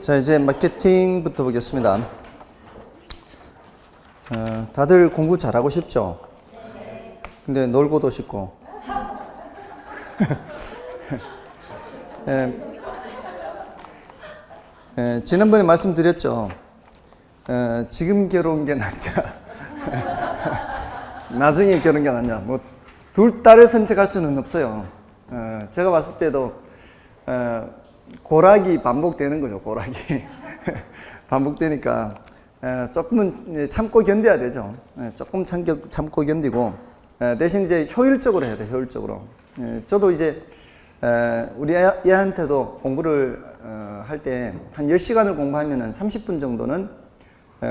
자, 이제 마케팅부터 보겠습니다. 다들 공부 잘하고 싶죠? 근데 놀고도 싶고. 지난번에 말씀드렸죠. 지금 결혼한 게 낫냐, 나중에 결혼한 게 낫냐. 뭐, 둘 다를 선택할 수는 없어요. 제가 봤을 때도, 고락이 반복되는 거죠, 고락이. 반복되니까, 조금은 참고 견뎌야 되죠. 조금 참고 견디고, 대신 이제 효율적으로 해야 돼요, 효율적으로. 저도 이제, 우리 애한테도 공부를 할 때 한 10시간을 공부하면은 30분 정도는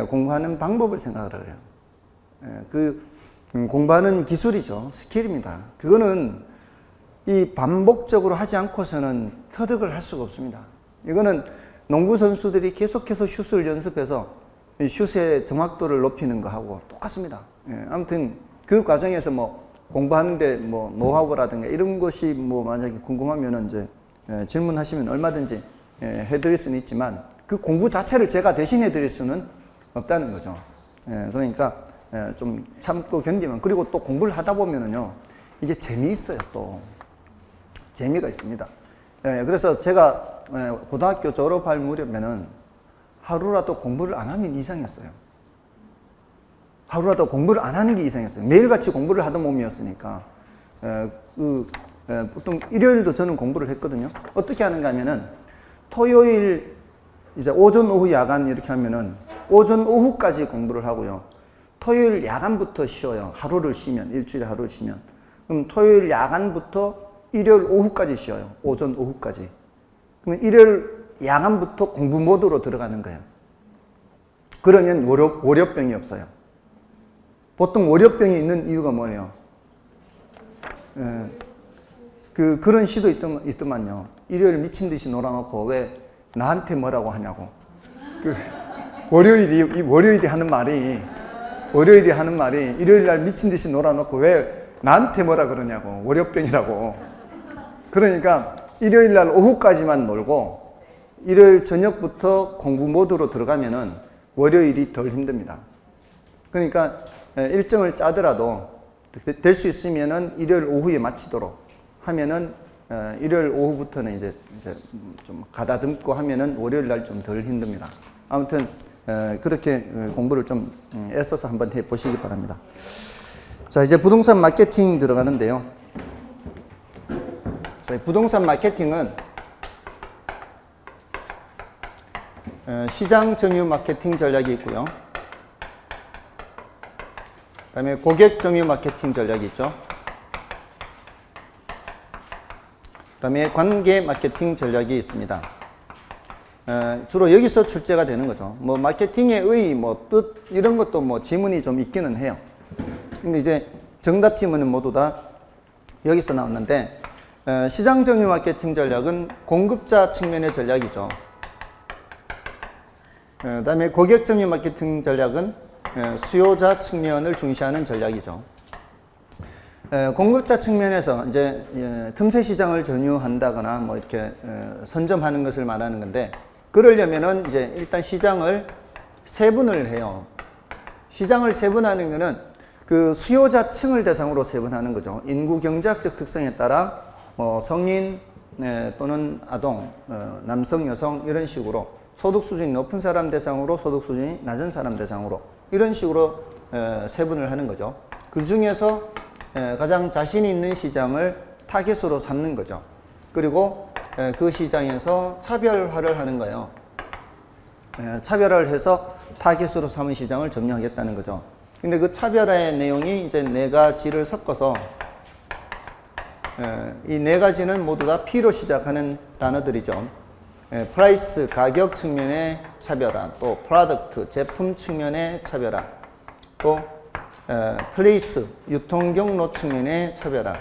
공부하는 방법을 생각을 해요. 공부하는 기술이죠. 스킬입니다. 그거는 이 반복적으로 하지 않고서는 터득을 할 수가 없습니다. 이거는 농구 선수들이 계속해서 슛을 연습해서 슛의 정확도를 높이는 거하고 똑같습니다. 아무튼 그 과정에서 뭐 공부하는데 뭐 노하우라든가 이런 것이 뭐 만약에 궁금하면은 이제 질문하시면 얼마든지 해드릴 수는 있지만 그 공부 자체를 제가 대신해 드릴 수는 없다는 거죠. 그러니까 좀 참고 견디면, 그리고 또 공부를 하다 보면은요, 이게 재미있어요. 또 재미가 있습니다. 그래서 제가 고등학교 졸업할 무렵에는 하루라도 공부를 안 하면 이상했어요. 하루라도 공부를 안 하는 게 이상했어요. 매일같이 공부를 하던 몸이었으니까. 보통 일요일도 저는 공부를 했거든요. 어떻게 하는가 하면은 토요일 이제 오전 오후 야간 이렇게 하면은 오전 오후까지 공부를 하고요. 토요일 야간부터 쉬어요. 하루를 쉬면, 일주일에 하루를 쉬면. 그럼 토요일 야간부터 일요일 오후까지 쉬어요. 오전 오후까지. 그러면 일요일 야간부터 공부 모드로 들어가는 거예요. 그러면 월요병이 없어요. 보통 월요병이 있는 이유가 뭐예요? 그런 시도 있더만요. 일요일 미친 듯이 놀아놓고 왜 나한테 뭐라고 하냐고. 월요일이 하는 말이 일요일 날 미친 듯이 놀아놓고 왜 나한테 뭐라 그러냐고. 월요병이라고. 그러니까 일요일 날 오후까지만 놀고 일요일 저녁부터 공부 모드로 들어가면은 월요일이 덜 힘듭니다. 그러니까 일정을 짜더라도 될 수 있으면은 일요일 오후에 마치도록 하면은 일요일 오후부터는 이제 좀 가다듬고 하면은 월요일 날 좀 덜 힘듭니다. 아무튼 그렇게 공부를 좀 애써서 한번 해 보시기 바랍니다. 자, 이제 부동산 마케팅 들어가는데요. 자, 부동산 마케팅은 시장 점유 마케팅 전략이 있고요. 그 다음에 고객 점유 마케팅 전략이 있죠. 그 다음에 관계 마케팅 전략이 있습니다. 주로 여기서 출제가 되는 거죠. 뭐 마케팅의 의, 뭐 뜻 이런 것도 뭐 지문이 좀 있기는 해요. 근데 이제 정답 지문은 모두 다 여기서 나왔는데, 시장 점유 마케팅 전략은 공급자 측면의 전략이죠. 그 다음에 고객 점유 마케팅 전략은 수요자 측면을 중시하는 전략이죠. 공급자 측면에서 이제 틈새 시장을 점유한다거나 뭐 이렇게 선점하는 것을 말하는 건데, 그러려면은 이제 일단 시장을 세분을 해요. 시장을 세분하는 거는 그 수요자층을 대상으로 세분하는 거죠. 인구 경제학적 특성에 따라 성인 또는 아동, 남성, 여성 이런 식으로 소득 수준이 높은 사람 대상으로, 소득 수준이 낮은 사람 대상으로 이런 식으로 세분을 하는 거죠. 그 중에서 가장 자신 있는 시장을 타겟으로 삼는 거죠. 그리고 그 시장에서 차별화를 하는 거예요. 차별화를 해서 타겟으로 삼은 시장을 점유하겠다는 거죠. 근데 그 차별화의 내용이 이제 네 가지를 섞어서, 이 네 가지는 모두 다 P로 시작하는 단어들이죠. 프라이스, 가격 측면의 차별화, 또 프로덕트, 제품 측면의 차별화, 또 플레이스, 유통 경로 측면의 차별화,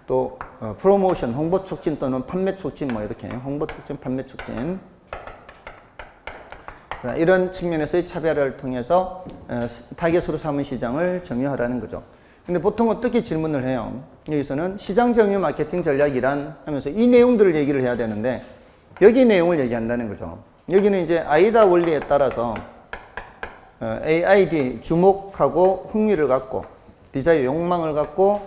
또 프로모션, 홍보 촉진 또는 판매 촉진, 뭐 이렇게 홍보 촉진, 판매 촉진, 이런 측면에서의 차별화를 통해서 타겟으로 삼은 시장을 점유하라는 거죠. 근데 보통 어떻게 질문을 해요? 여기서는 시장 점유 마케팅 전략이란 하면서 이 내용들을 얘기를 해야 되는데, 여기 내용을 얘기한다는 거죠. 여기는 이제 아이다 원리에 따라서 AID 주목하고 흥미를 갖고 디자이어 욕망을 갖고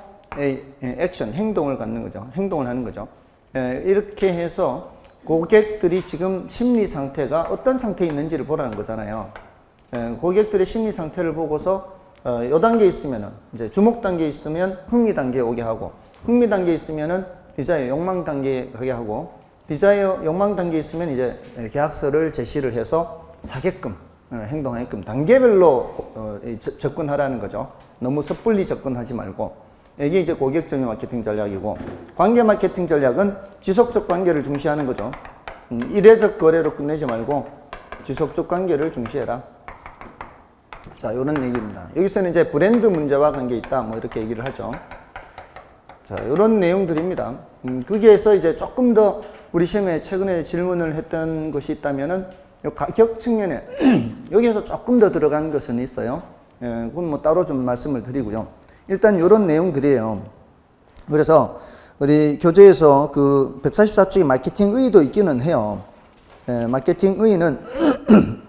액션 행동을 갖는 거죠. 행동을 하는 거죠. 이렇게 해서 고객들이 지금 심리 상태가 어떤 상태에 있는지를 보라는 거잖아요. 고객들의 심리 상태를 보고서 요 단계에 있으면은 이제 주목 단계에 있으면 흥미 단계에 오게 하고 흥미 단계에 있으면은 디자이어 욕망 단계에 가게 하고 디자이어 욕망 단계에 있으면 이제 계약서를 제시를 해서 사게끔 행동하게끔 단계별로 접근하라는 거죠. 너무 섣불리 접근하지 말고 이게 이제 고객정의 마케팅 전략이고 관계 마케팅 전략은 지속적 관계를 중시하는 거죠. 일회적 거래로 끝내지 말고 지속적 관계를 중시해라. 자, 요런 얘기입니다. 여기서는 이제 브랜드 문제와 관계 있다. 뭐 이렇게 얘기를 하죠. 자, 요런 내용들입니다. 거기에서 이제 조금 더 우리 시험에 최근에 질문을 했던 것이 있다면은 요 가격 측면에 여기에서 조금 더 들어간 것은 있어요. 그건 뭐 따로 좀 말씀을 드리고요. 일단 요런 내용들이에요. 그래서 우리 교재에서 그 144쪽에 마케팅 의의도 있기는 해요. 마케팅 의의는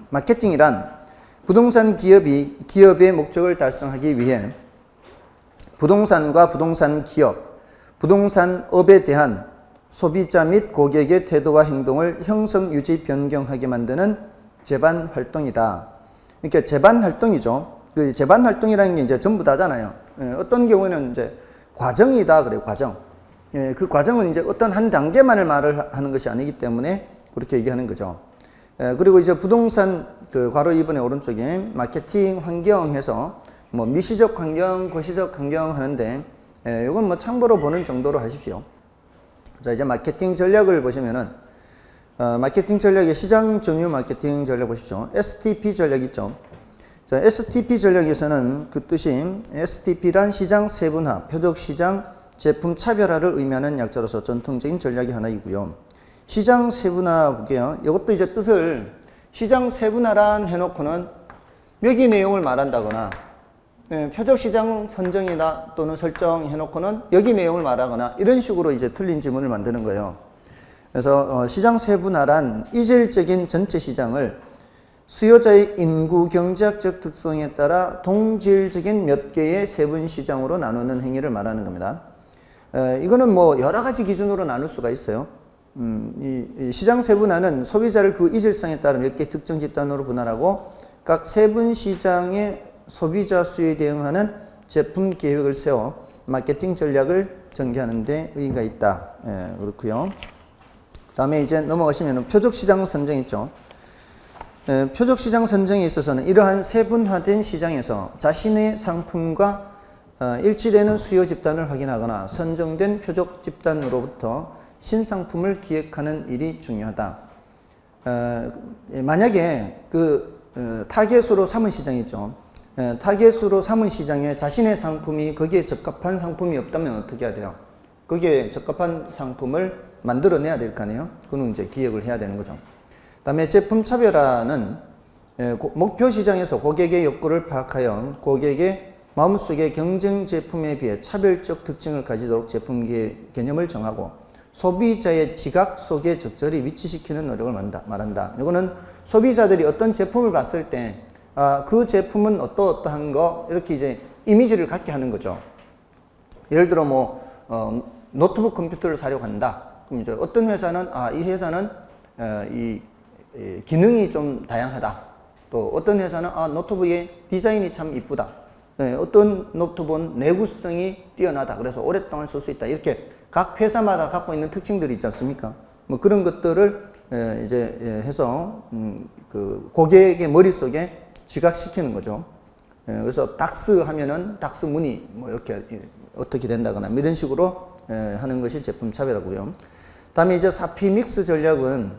마케팅이란 부동산 기업이 기업의 목적을 달성하기 위해 부동산과 부동산 기업, 부동산업에 대한 소비자 및 고객의 태도와 행동을 형성, 유지, 변경하게 만드는 제반 활동이다. 그러니까 제반 활동이죠. 그 제반 활동이라는 게 이제 전부 다잖아요. 어떤 경우에는 이제 과정이다 그래요. 과정. 그 과정은 이제 어떤 한 단계만을 말을 하는 것이 아니기 때문에 그렇게 얘기하는 거죠. 그리고 이제 부동산 그 괄호 2번의 오른쪽에 마케팅 환경에서 뭐 미시적 환경, 거시적 환경 하는데 이건 뭐 참고로 보는 정도로 하십시오. 자, 이제 마케팅 전략을 보시면은 마케팅 전략의 시장 점유 마케팅 전략 보십시오. STP 전략 있죠. 자, STP 전략에서는 그 뜻이 STP란 시장 세분화, 표적 시장, 제품 차별화를 의미하는 약자로서 전통적인 전략이 하나이고요. 시장 세분화 볼게요. 이것도 이제 뜻을 시장 세분화란 해놓고는 여기 내용을 말한다거나 표적 시장 선정이다 또는 설정 해놓고는 여기 내용을 말하거나 이런 식으로 이제 틀린 지문을 만드는 거예요. 그래서 시장 세분화란 이질적인 전체 시장을 수요자의 인구 경제학적 특성에 따라 동질적인 몇 개의 세분 시장으로 나누는 행위를 말하는 겁니다. 이거는 뭐 여러 가지 기준으로 나눌 수가 있어요. 이 시장 세분화는 소비자를 그 이질성에 따라 몇 개 특정 집단으로 분할하고 각 세분 시장의 소비자 수요에 대응하는 제품 계획을 세워 마케팅 전략을 전개하는 데 의의가 있다. 그렇고요. 다음에 이제 넘어가시면 표적 시장 선정 있죠. 표적 시장 선정에 있어서는 이러한 세분화된 시장에서 자신의 상품과 일치되는 수요 집단을 확인하거나 선정된 표적 집단으로부터 신상품을 기획하는 일이 중요하다. 만약에 그 타겟으로 삼은 시장이 있죠. 타겟으로 삼은 시장에 자신의 상품이 거기에 적합한 상품이 없다면 어떻게 해야 돼요? 거기에 적합한 상품을 만들어내야 될 거 아니에요? 그건 이제 기획을 해야 되는 거죠. 그 다음에 제품 차별화는 목표 시장에서 고객의 욕구를 파악하여 고객의 마음속에 경쟁 제품에 비해 차별적 특징을 가지도록 제품 개념을 정하고 소비자의 지각 속에 적절히 위치시키는 노력을 말한다. 이거는 소비자들이 어떤 제품을 봤을 때 그 제품은 어떠한 거 이렇게 이제 이미지를 갖게 하는 거죠. 예를 들어 뭐 노트북 컴퓨터를 사려고 한다. 그럼 이제 어떤 회사는 이 회사는 이 기능이 좀 다양하다. 또 어떤 회사는 노트북의 디자인이 참 이쁘다. 어떤 노트북은 내구성이 뛰어나다. 그래서 오랫동안 쓸 수 있다. 이렇게 각 회사마다 갖고 있는 특징들이 있지 않습니까? 뭐 그런 것들을 이제 해서 그 고객의 머릿속에 지각시키는 거죠. 그래서 닥스 하면은 닥스 무늬 뭐 이렇게 어떻게 된다거나 이런 식으로 하는 것이 제품 차별화고요. 다음에 이제 4P 믹스 전략은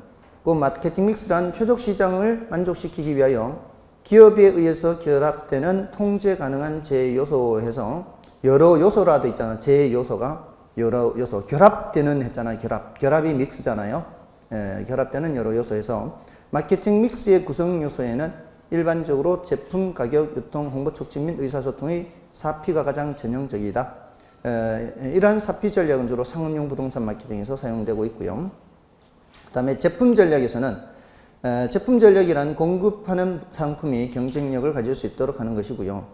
그 마케팅 믹스란 표적 시장을 만족시키기 위하여 기업에 의해서 결합되는 통제 가능한 제요소에서 여러 요소라 돼 있잖아. 제요소가 여러 요소 결합되는 했잖아요. 결합이 믹스잖아요. 결합되는 여러 요소에서 마케팅 믹스의 구성 요소에는 일반적으로 제품, 가격, 유통, 홍보 촉진 및 의사소통의 4P가 가장 전형적이다. 이러한 4P 전략은 주로 상업용 부동산 마케팅에서 사용되고 있고요. 그다음에 제품 전략에서는 제품 전략이란 공급하는 상품이 경쟁력을 가질 수 있도록 하는 것이고요.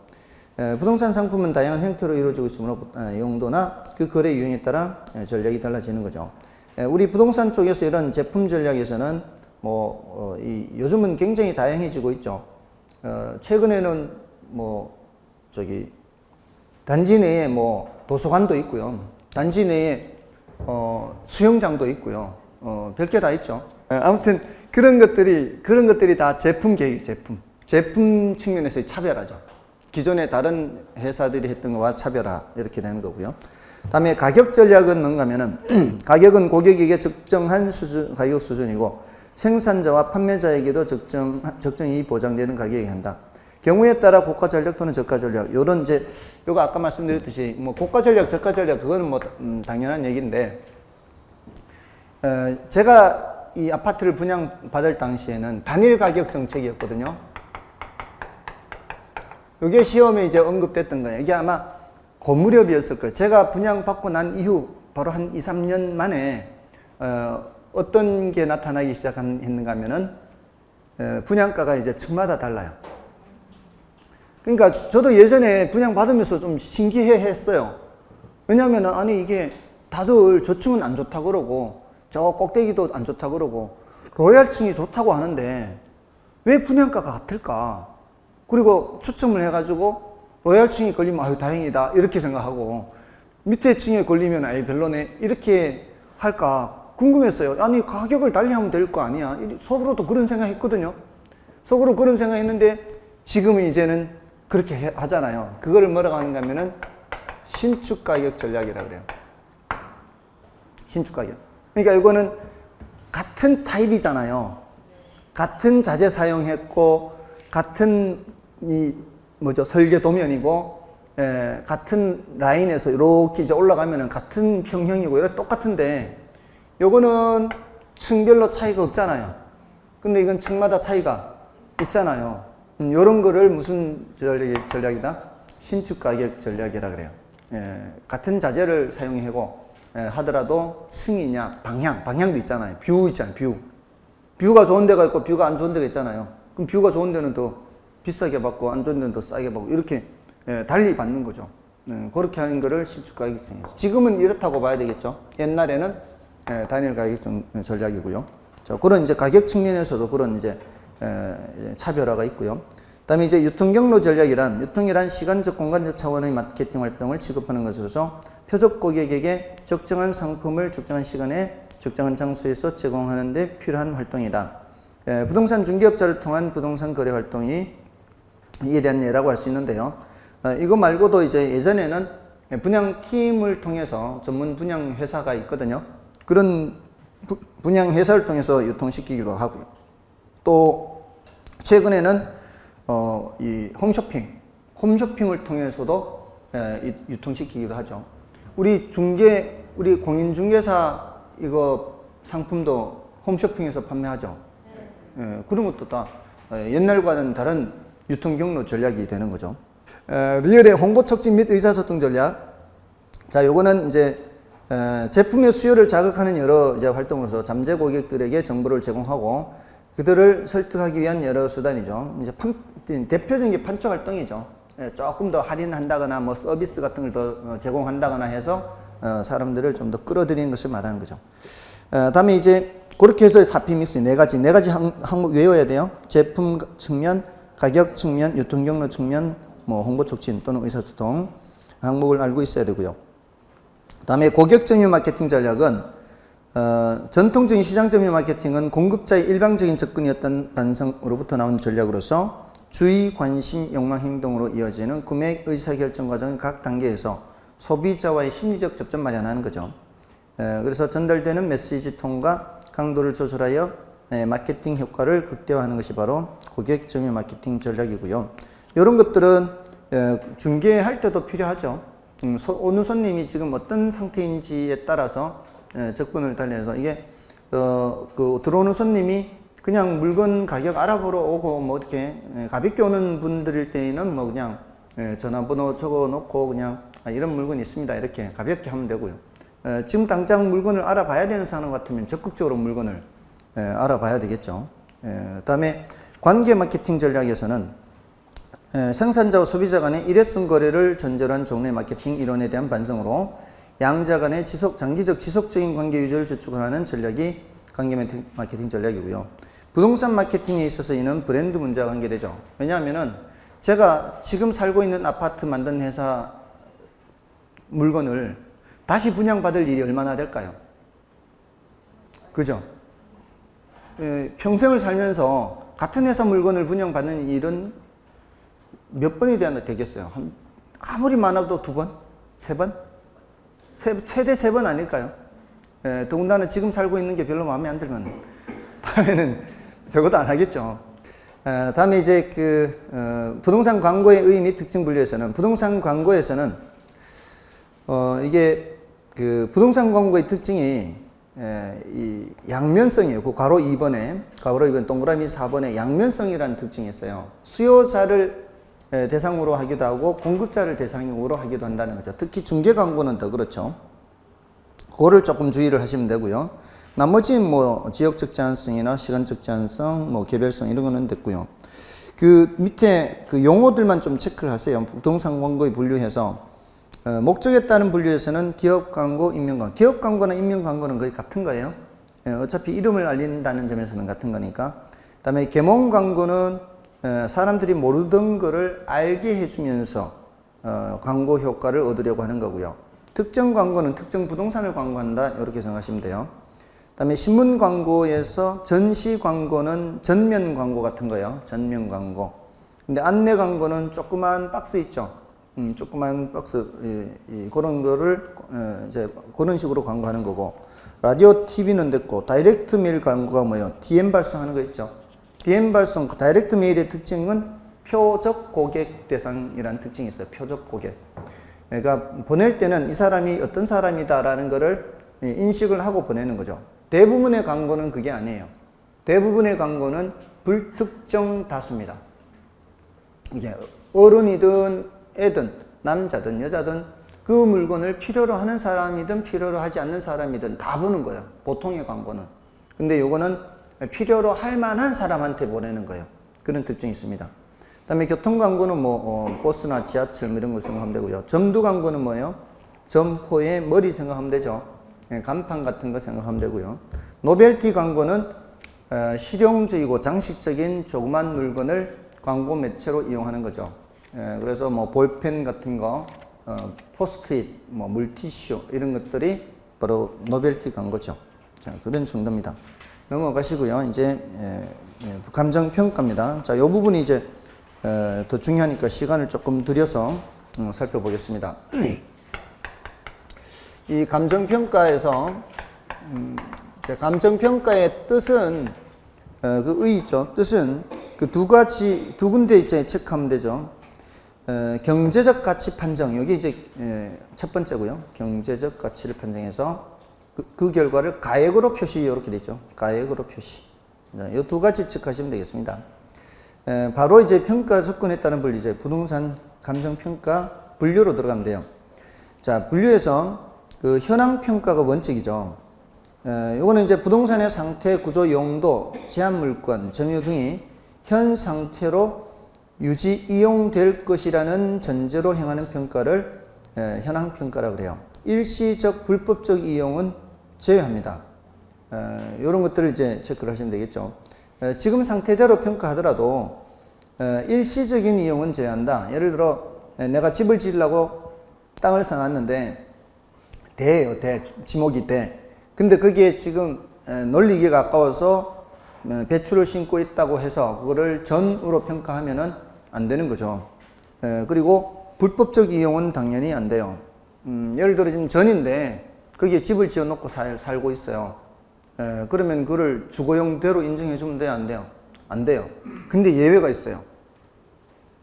부동산 상품은 다양한 형태로 이루어지고 있으므로 용도나 그 거래 유형에 따라 전략이 달라지는 거죠. 우리 부동산 쪽에서 이런 제품 전략에서는 요즘은 굉장히 다양해지고 있죠. 최근에는 단지 내에 도서관도 있고요. 단지 내에 수영장도 있고요. 별게 다 있죠. 아무튼 그런 것들이 다 제품 계획, 제품 측면에서의 차별화죠. 기존의 다른 회사들이 했던 것과 차별화 이렇게 되는 거고요. 다음에 가격 전략은 뭔가 하면은 가격은 고객에게 적정한 가격 수준이고 생산자와 판매자에게도 적정히 보장되는 가격에 한다. 경우에 따라 고가 전략 또는 저가 전략, 요런 요거 아까 말씀드렸듯이 고가 전략, 저가 전략 그거는 당연한 얘기인데, 제가 이 아파트를 분양받을 당시에는 단일 가격 정책이었거든요. 이게 시험에 언급됐던 거예요. 이게 아마 그 무렵이었을 거예요. 제가 분양받고 난 이후 바로 한 2, 3년 만에 어떤 게 나타나기 시작했는가 하면은 분양가가 층마다 달라요. 그러니까 저도 예전에 분양받으면서 좀 신기해 했어요. 왜냐하면 아니 이게 다들 저층은 안 좋다고 그러고 저 꼭대기도 안 좋다고 그러고 로얄층이 좋다고 하는데 왜 분양가가 같을까? 그리고 추첨을 해가지고 로얄층이 걸리면 아유 다행이다 이렇게 생각하고 밑에 층에 걸리면 아예 별로네 이렇게 할까 궁금했어요. 아니 가격을 달리하면 될 거 아니야. 속으로도 그런 생각했거든요. 속으로 그런 생각했는데 지금은 이제는 그렇게 하잖아요. 그거를 뭐라고 하는가 하면은 신축 가격 전략이라고 그래요. 신축 가격. 그러니까 이거는 같은 타입이잖아요. 같은 자재 사용했고 같은 설계 도면이고 같은 라인에서 이렇게 올라가면은 같은 평형이고 이렇게 똑같은데 요거는 층별로 차이가 없잖아요. 근데 이건 층마다 차이가 있잖아요. 요런 거를 무슨 전략이다? 신축 가격 전략이라 그래요. 같은 자재를 사용하고 하더라도 층이냐 방향도 있잖아요. 뷰 있잖아요. 뷰가 좋은 데가 있고 뷰가 안 좋은 데가 있잖아요. 그럼 뷰가 좋은 데는 더 비싸게 받고 안 좋은 데는 더 싸게 받고 이렇게 달리 받는 거죠. 그렇게 하는 거를 신축 가격 전략. 지금은 이렇다고 봐야 되겠죠. 옛날에는 단일 가격 전략이고요. 자, 그런 가격 측면에서도 그런 차별화가 있고요. 그다음에 유통 경로 전략이란 유통이란 시간적 공간적 차원의 마케팅 활동을 취급하는 것으로서 표적 고객에게 적정한 상품을 적정한 시간에 적정한 장소에서 제공하는 데 필요한 활동이다. 부동산 중개업자를 통한 부동산 거래 활동이 이에 대한 예라고 할 수 있는데요. 이거 말고도 예전에는 분양팀을 통해서 전문 분양 회사가 있거든요. 그런 분양 회사를 통해서 유통시키기도 하고요. 또 최근에는 이 홈쇼핑을 통해서도 유통시키기도 하죠. 우리 공인중개사 이거 상품도 홈쇼핑에서 판매하죠. 그런 것도 다 옛날과는 다른 유통 경로 전략이 되는 거죠. 리얼의 홍보 촉진 및 의사소통 전략. 자, 요거는 제품의 수요를 자극하는 여러 활동으로서 잠재 고객들에게 정보를 제공하고 그들을 설득하기 위한 여러 수단이죠. 대표적인 게 판촉 활동이죠. 조금 더 할인한다거나 서비스 같은 걸 더 제공한다거나 해서 사람들을 좀 더 끌어들이는 것을 말하는 거죠. 다음에 그렇게 해서 4P 믹스 네 가지 항목 외워야 돼요. 제품 측면, 가격 측면, 유통 경로 측면, 홍보 촉진 또는 의사소통 항목을 알고 있어야 되고요. 다음에 고객 점유 마케팅 전략은 전통적인 시장 점유 마케팅은 공급자의 일방적인 접근이었던 반성으로부터 나온 전략으로서 주의, 관심, 욕망, 행동으로 이어지는 구매 의사결정 과정의 각 단계에서 소비자와의 심리적 접점 마련하는 거죠. 그래서 전달되는 메시지 톤과 강도를 조절하여 마케팅 효과를 극대화하는 것이 바로 고객 점유 마케팅 전략이고요. 이런 것들은 중개할 때도 필요하죠. 어느 손님이 지금 어떤 상태인지에 따라서 접근을 달리해서 이게 들어오는 손님이 그냥 물건 가격 알아보러 오고 이렇게 가볍게 오는 분들일 때는 그냥 전화번호 적어 놓고 그냥 이런 물건이 있습니다 이렇게 가볍게 하면 되고요. 지금 당장 물건을 알아봐야 되는 상황 같으면 적극적으로 물건을 알아봐야 되겠죠. 그다음에 관계 마케팅 전략에서는 생산자와 소비자 간의 일회성 거래를 전제로 한 종래 마케팅 이론에 대한 반성으로 양자 간의 장기적 지속적인 관계 유지를 주축하는 전략이 관계 마케팅 전략이고요. 부동산 마케팅에 있어서 이는 브랜드 문제와 관계되죠. 왜냐하면은 제가 지금 살고 있는 아파트 만든 회사 물건을 다시 분양받을 일이 얼마나 될까요? 그죠? 평생을 살면서 같은 회사 물건을 분양받는 일은 몇 번이 되겠어요? 아무리 많아도 2번? 3번? 최대 3번 아닐까요? 더군다나 지금 살고 있는 게 별로 마음에 안 들면 다음에는 적어도 안 하겠죠. 다음에 이제 부동산 광고의 의미 특징 분류에서는 부동산 광고에서는 이게 부동산 광고의 특징이 이 양면성이에요. 그 괄호 2번에 동그라미 4번에 양면성이라는 특징이 있어요. 수요자를 대상으로 하기도 하고 공급자를 대상으로 하기도 한다는 거죠. 특히 중개 광고는 더 그렇죠. 그거를 조금 주의를 하시면 되고요. 나머지 뭐 지역적 제한성이나 시간적 제한성, 뭐 개별성 이런 거는 됐고요. 그 밑에 그 용어들만 좀 체크를 하세요. 부동산 광고에 분류해서 목적에 따른 분류에서는 기업 광고, 인명 광고. 기업 광고나 인명 광고는 거의 같은 거예요. 어차피 이름을 알린다는 점에서는 같은 거니까. 그다음에 계몽 광고는 사람들이 모르던 거를 알게 해주면서 광고 효과를 얻으려고 하는 거고요. 특정 광고는 특정 부동산을 광고한다 이렇게 생각하시면 돼요. 그다음에 신문 광고에서 전시 광고는 전면 광고 같은 거예요. 전면 광고. 근데 안내 광고는 조그만 박스 있죠. 조그만 박스 그런 거를 이제 그런 식으로 광고하는 거고, 라디오, TV는 됐고, 다이렉트 메일 광고가 뭐예요? DM 발송하는 거 있죠. DM 발송, 다이렉트 메일의 특징은 표적 고객 대상이라는 특징이 있어요. 표적 고객. 그러니까 보낼 때는 이 사람이 어떤 사람이다라는 거를 인식을 하고 보내는 거죠. 대부분의 광고는 그게 아니에요. 대부분의 광고는 불특정 다수입니다. 이게 어른이든 애든 남자든 여자든 그 물건을 필요로 하는 사람이든 필요로 하지 않는 사람이든 다 보는 거예요. 보통의 광고는. 근데 요거는 필요로 할 만한 사람한테 보내는 거예요. 그런 특징이 있습니다. 그 다음에 교통 광고는 뭐 버스나 지하철 뭐 이런 거 생각하면 되고요. 점두 광고는 뭐예요? 점포의 머리 생각하면 되죠. 간판 같은 거 생각하면 되고요. 노벨티 광고는 실용적이고 장식적인 조그만 물건을 광고 매체로 이용하는 거죠. 그래서 뭐 볼펜 같은 거, 포스트잇, 뭐 물티슈 이런 것들이 바로 노벨티 광고죠. 자, 그런 정도입니다. 넘어가시고요. 이제 감정 평가입니다. 자, 이 부분이 이제 더 중요하니까 시간을 조금 들여서 살펴보겠습니다. 이 감정 평가에서 감정 평가의 뜻은 그 의 있죠. 뜻은 그 두 군데 이제 체크하면 되죠. 경제적 가치 판정, 여기 이제 첫 번째고요. 경제적 가치를 판정해서 그 결과를 가액으로 표시, 이렇게 되죠. 가액으로 표시. 이 두 가지 체크하시면 되겠습니다. 바로 이제 평가 조건에 따른 분류, 이제 부동산 감정 평가 분류로 들어가면 돼요. 자, 분류에서 그 현황 평가가 원칙이죠. 요거는 이제 부동산의 상태, 구조, 용도, 제한 물건, 점유 등이 현 상태로 유지, 이용될 것이라는 전제로 행하는 평가를 현황 평가라고 그래요. 일시적, 불법적 이용은 제외합니다. 이런 것들을 이제 체크를 하시면 되겠죠. 지금 상태대로 평가하더라도 일시적인 이용은 제외한다. 예를 들어 내가 집을 지으려고 땅을 사놨는데 대예요. 지목이 대. 근데 거기에 지금 놀리기가 아까워서 배추를 심고 있다고 해서 그거를 전으로 평가하면은 안 되는 거죠. 그리고 불법적 이용은 당연히 안 돼요. 예를 들어 지금 전인데 거기에 집을 지어 놓고 살고 있어요. 그러면 그걸 주거용대로 인정해 주면 돼요, 안 돼요? 안 돼요. 근데 예외가 있어요.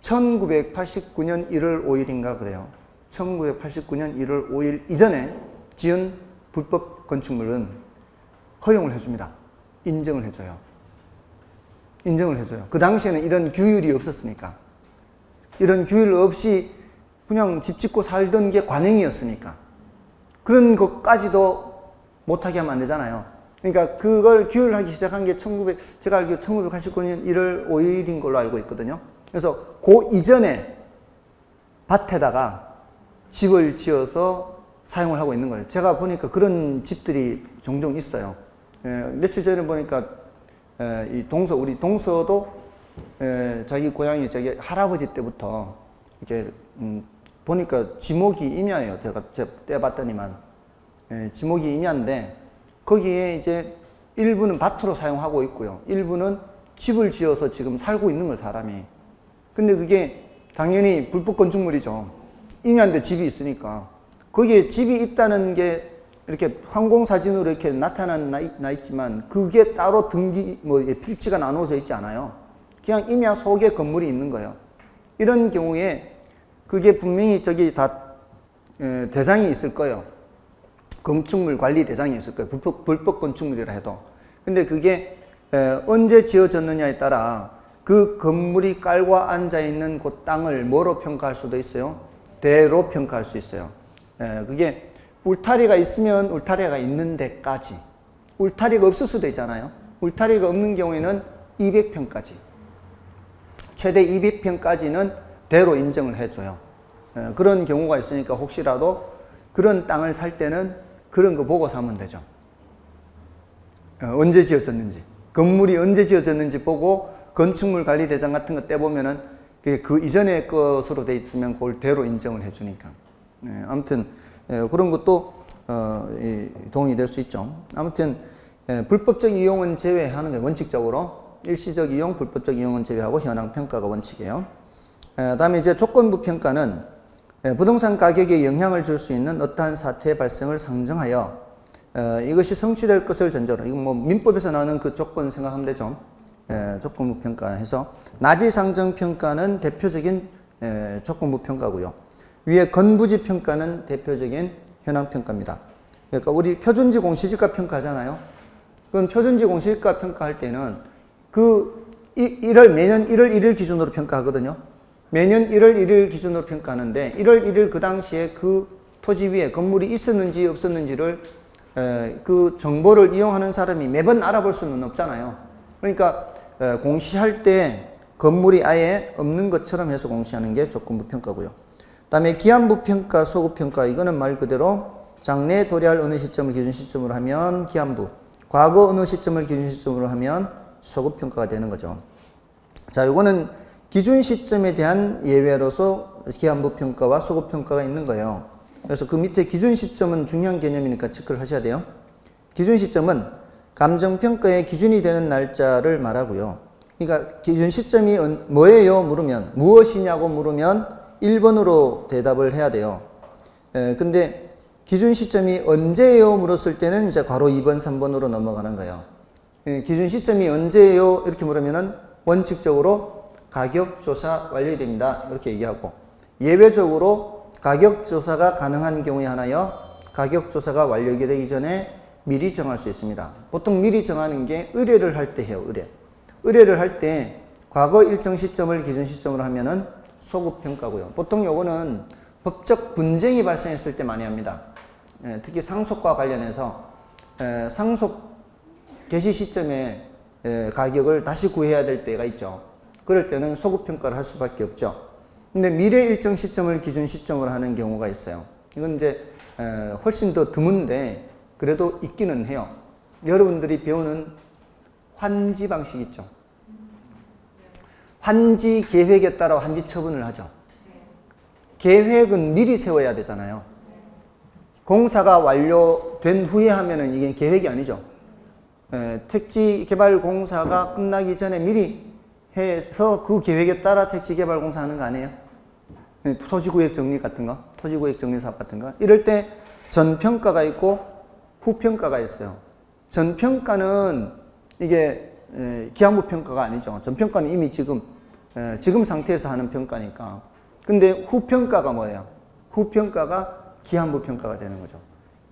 1989년 1월 5일인가 그래요. 1989년 1월 5일 이전에 지은 불법 건축물은 허용을 해줍니다. 인정을 해줘요. 인정을 해줘요. 그 당시에는 이런 규율이 없었으니까. 이런 규율 없이 그냥 집 짓고 살던 게 관행이었으니까. 그런 것까지도 못하게 하면 안 되잖아요. 그러니까 그걸 규율하기 시작한 게 제가 알기로 1989년 1월 5일인 걸로 알고 있거든요. 그래서 그 이전에 밭에다가 집을 지어서 사용을 하고 있는 거예요. 제가 보니까 그런 집들이 종종 있어요. 며칠 전에 보니까 우리 동서도 자기 고향이 자기 할아버지 때부터 이렇게 보니까 지목이 임야예요. 제가 떼봤더니만 지목이 임야인데 거기에 이제 일부는 밭으로 사용하고 있고요. 일부는 집을 지어서 지금 살고 있는 거예요, 사람이. 근데 그게 당연히 불법 건축물이죠. 임야인데 집이 있으니까. 거기에 집이 있다는 게 이렇게 항공사진으로 이렇게 나타나 있지만 그게 따로 필지가 나누어져 있지 않아요. 그냥 임야 속에 건물이 있는 거예요. 이런 경우에 그게 분명히 저기 다 대상이 있을 거예요. 건축물 관리 대상이 있을 거예요. 불법 건축물이라 해도. 근데 그게 언제 지어졌느냐에 따라 그 건물이 깔고 앉아 있는 그 땅을 뭐로 평가할 수도 있어요? 대로 평가할 수 있어요. 그게 울타리가 있으면 울타리가 있는 데까지. 울타리가 없을 수도 있잖아요. 울타리가 없는 경우에는 200평까지. 최대 200평까지는 대로 인정을 해줘요. 그런 경우가 있으니까 혹시라도 그런 땅을 살 때는 그런 거 보고 사면 되죠. 언제 지어졌는지. 건물이 언제 지어졌는지 보고 건축물 관리 대장 같은 거 떼보면은 그 이전의 것으로 돼 있으면 그걸 대로 인정을 해주니까. 아무튼 그런 것도 도움이 될 수 있죠. 아무튼 불법적 이용은 제외하는 게 원칙적으로 일시적 이용, 불법적 이용은 제외하고 현황 평가가 원칙이에요. 다음에 이제 조건부 평가는 부동산 가격에 영향을 줄 수 있는 어떠한 사태의 발생을 상정하여 이것이 성취될 것을 전제로, 이건 뭐 민법에서 나오는 그 조건 생각하면 되죠. 조건부 평가해서 나지 상정 평가는 대표적인 조건부 평가고요. 위에 건부지 평가는 대표적인 현황 평가입니다. 그러니까 우리 표준지 공시지가 평가하잖아요. 그럼 표준지 공시지가 평가할 때는 매년 1월 1일 기준으로 평가하거든요. 매년 1월 1일 기준으로 평가하는데 1월 1일 그 당시에 그 토지 위에 건물이 있었는지 없었는지를 그 정보를 이용하는 사람이 매번 알아볼 수는 없잖아요. 그러니까 공시할 때 건물이 아예 없는 것처럼 해서 공시하는 게 조건부 평가고요. 다음에 기한부 평가, 소급 평가, 이거는 말 그대로 장래 도래할 어느 시점을 기준 시점으로 하면 기한부, 과거 어느 시점을 기준 시점으로 하면 소급 평가가 되는 거죠. 자, 이거는 기준 시점에 대한 예외로서 기한부 평가와 소급 평가가 있는 거예요. 그래서 그 밑에 기준 시점은 중요한 개념이니까 체크를 하셔야 돼요. 기준 시점은 감정평가의 기준이 되는 날짜를 말하고요. 그러니까 기준 시점이 뭐예요? 물으면, 무엇이냐고 물으면 1번으로 대답을 해야 돼요. 근데 기준 시점이 언제예요? 물었을 때는 이제 괄호 2번, 3번으로 넘어가는 거예요. 기준 시점이 언제예요? 이렇게 물으면은 원칙적으로 가격조사 완료됩니다. 이렇게 얘기하고, 예외적으로 가격조사가 가능한 경우에 하나여 가격조사가 완료되기 전에 미리 정할 수 있습니다. 보통 미리 정하는 게 의뢰를 할 때 해요. 의뢰를 할 때 과거 일정 시점을 기준 시점으로 하면은 소급 평가고요. 보통 요거는 법적 분쟁이 발생했을 때 많이 합니다. 특히 상속과 관련해서 상속 개시 시점에 가격을 다시 구해야 될 때가 있죠. 그럴 때는 소급 평가를 할 수밖에 없죠. 근데 미래 일정 시점을 기준 시점으로 하는 경우가 있어요. 이건 이제 훨씬 더 드문데 그래도 있기는 해요. 여러분들이 배우는 환지 방식 있죠. 환지 계획에 따라 환지 처분을 하죠. 계획은 미리 세워야 되잖아요. 공사가 완료된 후에 하면은 이게 계획이 아니죠. 택지 개발 공사가 끝나기 전에 미리 해서 그 계획에 따라 택지 개발 공사 하는 거 아니에요? 토지구역 정리 같은 거, 토지구역 정리 사업 같은 거. 이럴 때 전평가가 있고 후평가가 있어요. 전평가는 이게 기한부 평가가 아니죠. 전평가는 이미 지금 상태에서 하는 평가니까. 근데 후평가가 뭐예요? 후평가가 기한부 평가가 되는 거죠.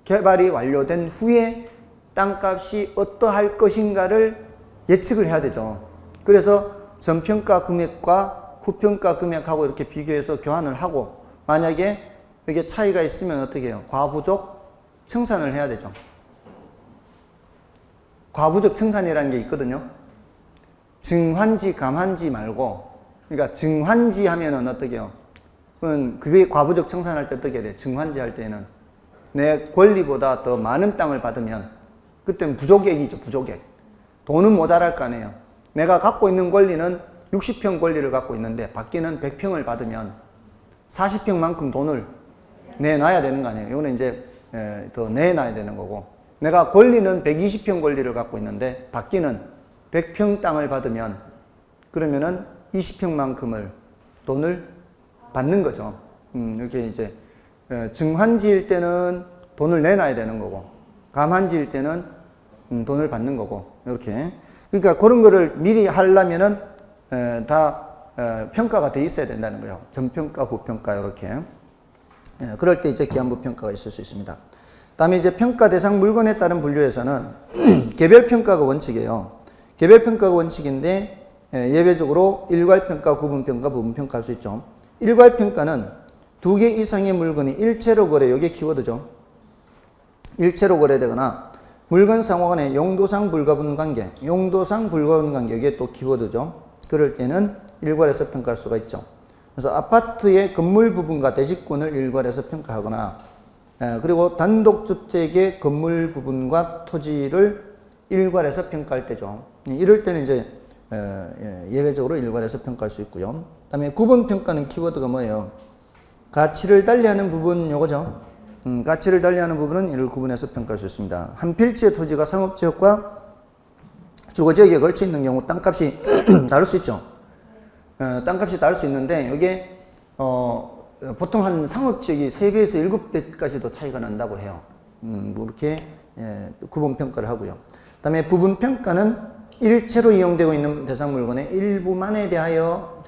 개발이 완료된 후에 땅값이 어떠할 것인가를 예측을 해야 되죠. 그래서 전평가 금액과 후평가 금액하고 이렇게 비교해서 교환을 하고, 만약에 이게 차이가 있으면 어떻게 해요? 과부족 청산을 해야 되죠. 과부적 청산이라는 게 있거든요. 증환지, 감환지 말고, 그러니까 증환지 하면은 어떻게 해요? 그게 과부적 청산할 때 어떻게 돼? 증환지 할 때는 내 권리보다 더 많은 땅을 받으면 그때는 부족액이죠, 부족액. 돈은 모자랄 거 아니에요. 내가 갖고 있는 권리는 60평 권리를 갖고 있는데 받기는 100평을 받으면 40평만큼 돈을 내놔야 되는 거 아니에요. 이거는 이제 더 내놔야 되는 거고, 내가 권리는 120평 권리를 갖고 있는데 받기는 100평 땅을 받으면 그러면은 20평만큼을 돈을 받는 거죠. 이렇게 이제 증환지일 때는 돈을 내놔야 되는 거고, 감환지일 때는 돈을 받는 거고, 이렇게. 그러니까 그런 거를 미리 하려면은 다 평가가 돼 있어야 된다는 거예요. 전평가, 후평가 이렇게. 그럴 때 이제 기한부 평가가 있을 수 있습니다. 다음에 이제 평가 대상 물건에 따른 분류에서는 개별 평가가 원칙이에요. 개별 평가가 원칙인데 예외적으로 일괄 평가, 구분 평가, 부분 평가 할 수 있죠. 일괄 평가는 2개 이상의 물건이 일체로 거래, 이게 키워드죠. 일체로 거래되거나 물건 상호 간의 용도상 불가분 관계, 용도상 불가분 관계, 이게 또 키워드죠. 그럴 때는 일괄해서 평가할 수가 있죠. 그래서 아파트의 건물 부분과 대지권을 일괄해서 평가하거나, 그리고 단독주택의 건물 부분과 토지를 일괄해서 평가할 때죠. 이럴 때는 이제 예외적으로 일괄해서 평가할 수 있고요. 그 다음에 구분평가는 키워드가 뭐예요? 가치를 달리하는 부분, 요거죠. 가치를 달리하는 부분은 이를 구분해서 평가할 수 있습니다. 한 필지의 토지가 상업지역과 주거지역에 걸쳐 있는 경우 땅값이 다를 수 있죠. 땅값이 다를 수 있는데, 이게 보통 한 상업지역이 3배에서 7배까지도 차이가 난다고 해요. 그렇게 구분평가를 하고요. 그 다음에 부분평가는 일체로 이용되고 있는 대상 물건의 일부만에 대하여,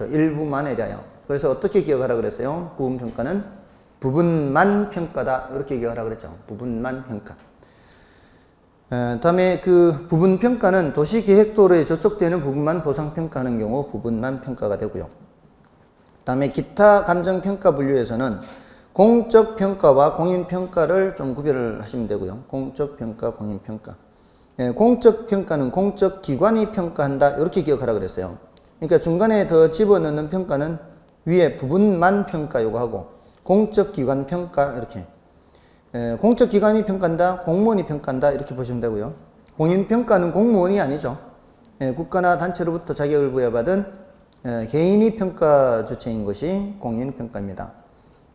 그래서 어떻게 기억하라 그랬어요? 구분평가는 부분만 평가다, 이렇게 기억하라 그랬죠. 부분만 평가. 다음에 그 부분평가는 도시계획도로에 저촉되는 부분만 보상평가하는 경우 부분만 평가가 되고요. 다음에 기타 감정평가 분류에서는 공적평가와 공인평가를 좀 구별을 하시면 되고요. 공적평가, 공인평가. 공적평가는 공적기관이 평가한다, 이렇게 기억하라 그랬어요. 그러니까 중간에 더 집어넣는 평가는 위에 부분만 평가 요구하고, 공적기관 평가 이렇게. 공적기관이 평가한다, 공무원이 평가한다, 이렇게 보시면 되고요. 공인평가는 공무원이 아니죠. 국가나 단체로부터 자격을 부여받은 개인이 평가 주체인 것이 공인평가입니다.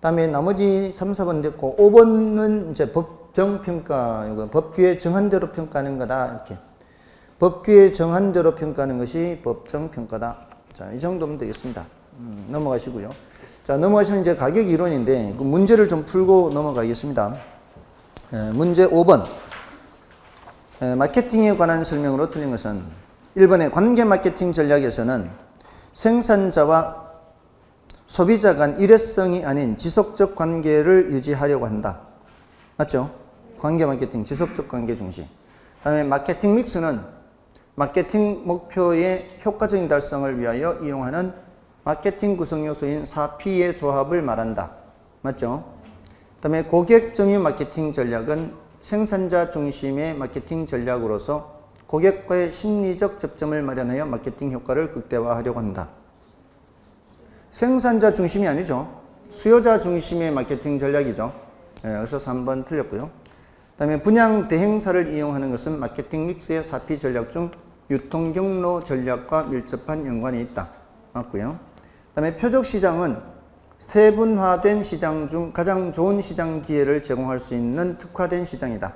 다음에 나머지 3, 4번 됐고, 5번은 이제 법정평가, 법규에 정한 대로 평가하는 거다, 이렇게. 법규에 정한 대로 평가하는 것이 법정평가다. 자, 이 정도면 되겠습니다. 넘어가시고요. 자, 넘어가시면 이제 가격 이론인데, 그 문제를 좀 풀고 넘어가겠습니다. 문제 5번. 마케팅에 관한 설명으로 틀린 것은 1번의 관계 마케팅 전략에서는 생산자와 소비자 간 일회성이 아닌 지속적 관계를 유지하려고 한다. 맞죠? 관계 마케팅, 지속적 관계 중시. 그 다음에 마케팅 믹스는 마케팅 목표의 효과적인 달성을 위하여 이용하는 마케팅 구성 요소인 4P의 조합을 말한다. 맞죠? 그 다음에 고객 점유 마케팅 전략은 생산자 중심의 마케팅 전략으로서 고객과의 심리적 접점을 마련하여 마케팅 효과를 극대화하려고 한다. 생산자 중심이 아니죠. 수요자 중심의 마케팅 전략이죠. 그래서 3번 틀렸고요. 그 다음에 분양 대행사를 이용하는 것은 마케팅 믹스의 4P 전략 중 유통 경로 전략과 밀접한 연관이 있다. 맞고요. 그 다음에 표적 시장은 세분화된 시장 중 가장 좋은 시장 기회를 제공할 수 있는 특화된 시장이다.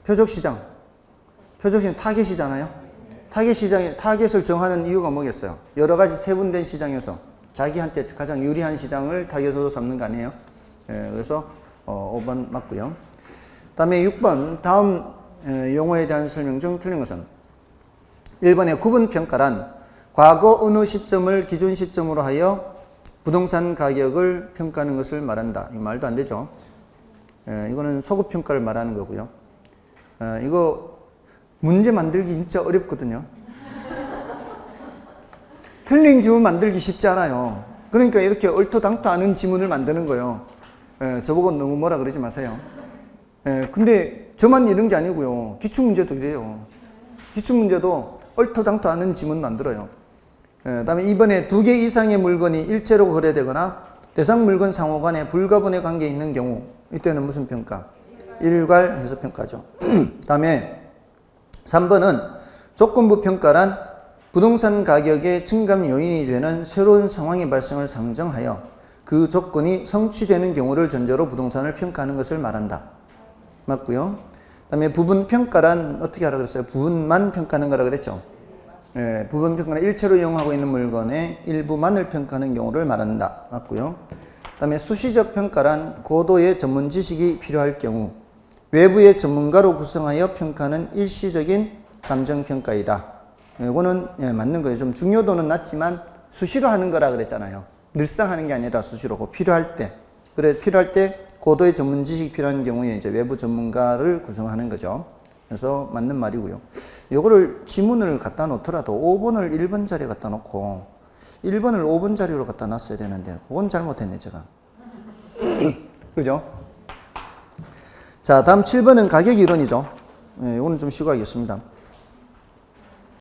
표적 시장. 표적 시장 타겟이잖아요. 타겟 시장에 타겟을 정하는 이유가 뭐겠어요? 여러 가지 세분된 시장에서 자기한테 가장 유리한 시장을 타겟으로 삼는 거 아니에요? 그래서 5번 맞고요. 다음에 6번 다음 용어에 대한 설명 중 틀린 것은 1번의 구분평가란 과거 어느 시점을 기준 시점으로 하여 부동산 가격을 평가하는 것을 말한다. 이 말도 안 되죠. 이거는 소급평가를 말하는 거고요. 이거 문제 만들기 진짜 어렵거든요. 틀린 지문 만들기 쉽지 않아요. 그러니까 이렇게 얼토당토 않은 지문을 만드는 거예요. 저보고 너무 뭐라 그러지 마세요. 근데 저만 이런 게 아니고요. 기출문제도 이래요. 기출문제도 얼토당토 않은 지문 만들어요. 그다음에 이번에 2개 이상의 물건이 일체로 거래되거나 대상 물건 상호 간에 불가분의 관계에 있는 경우, 이때는 무슨 평가? 일괄 해석평가죠. 다음에 3번은 조건부 평가란 부동산 가격의 증감 요인이 되는 새로운 상황의 발생을 상정하여 그 조건이 성취되는 경우를 전제로 부동산을 평가하는 것을 말한다. 맞고요. 다음에 부분평가란 어떻게 하라 그랬어요? 부분만 평가하는 거라 그랬죠. 부분평가는 일체로 이용하고 있는 물건의 일부만을 평가하는 경우를 말한다. 맞고요. 다음에 수시적 평가란 고도의 전문 지식이 필요할 경우 외부의 전문가로 구성하여 평가하는 일시적인 감정평가이다. 이거는 맞는 거예요. 좀 중요도는 낮지만 수시로 하는 거라 그랬잖아요. 늘상 하는 게 아니라 수시로고 필요할 때. 그래, 필요할 때 고도의 전문 지식이 필요한 경우에 이제 외부 전문가를 구성하는 거죠. 그래서 맞는 말이고요. 요거를 지문을 갖다 놓더라도 5번을 1번 자리에 갖다 놓고 1번을 5번 자리로 갖다 놨어야 되는데 그건 잘못했네, 제가. 그죠? 자, 다음 7번은 가격 이론이죠. 이거는 좀 쉬고 하겠습니다.